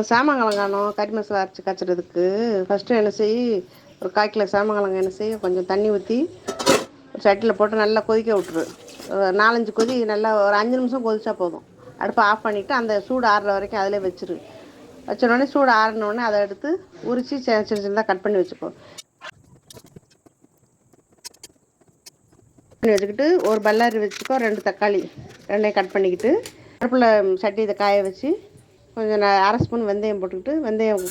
சாமங்கிழங்கு காணும் கறி மசாலா அரைச்சி காய்ச்சறதுக்கு ஃபஸ்ட்டு என்ன செய், ஒரு 1/4 கிலோ சாமங்கிழங்கு என்ன செய், கொஞ்சம் தண்ணி ஊற்றி ஒரு சட்டியில் போட்டு நல்லா கொதிக்க விட்ரு. 4-5 கொதி, நல்லா ஒரு 5 நிமிஷம் கொதிச்சா போதும். அடுப்பை ஆஃப் பண்ணிவிட்டு அந்த சூடு ஆறுற வரைக்கும் அதிலே வச்சிரு. வச்சோடனே சூடு ஆறினோடனே அதை எடுத்து உரித்து சின்ன சின்னதாக கட் பண்ணி வச்சுக்கோ. பண்ணி வச்சுக்கிட்டு ஒரு பல்லாரி வச்சுக்கோ, 2 தக்காளி 2ஐயும் கட் பண்ணிக்கிட்டு, அடுப்பில் சட்டி இதை காய வச்சு கொஞ்சம் 1/2 ஸ்பூன் வெந்தயம் போட்டுக்கிட்டு, வெந்தயம்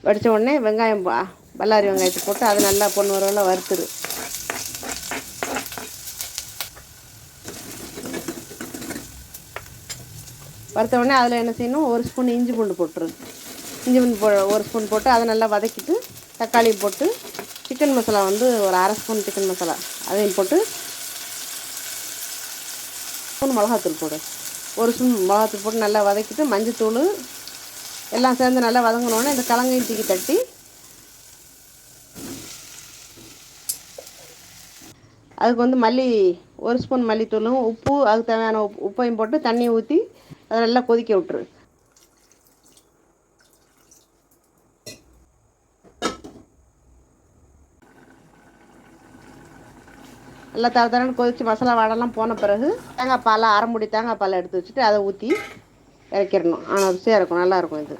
வடித்த உடனே வெங்காயம், பல்லாரி வெங்காயத்தை போட்டு அதை நல்லா பொண்ணு வரவெல்லாம் வறுத்துரு. வறுத்த உடனே அதில் என்ன செய்யணும், 1 ஸ்பூன் இஞ்சி பூண்டு போட்டுரு. இஞ்சி பூண்டு 1 ஸ்பூன் போட்டு அதை நல்லா வதக்கிட்டு தக்காளி போட்டு, சிக்கன் மசாலா வந்து ஒரு 1/2 ஸ்பூன் சிக்கன் மசாலா அதையும் போட்டு, ஸ்பூன் மிளகாத்தூள் போடு. 1 ஸ்பூன் மிளகாத்தூள் போட்டு நல்லா வதக்கிட்டு, மஞ்சத்தூள் எல்லாம் சேர்ந்து நல்லா வதங்கினோடனே இந்த கிழங்கையும் தூக்கி தட்டி, அதுக்கு வந்து 1 ஸ்பூன் மல்லித்தூளும் உப்பு, அதுக்கு தேவையான உப்பையும் போட்டு தண்ணியை ஊற்றி அதை நல்லா கொதிக்க விட்டுரு. நல்லா தரன்னு கொதித்து மசாலா வாடெல்லாம் போன பிறகு தேங்காய் பால், 1/2 மூடி தேங்காய் பால் எடுத்து வச்சுட்டு அதை ஊற்றி இறக்கிடணும். ஆனால் ருசியாக இருக்கும், நல்லாயிருக்கும் இது.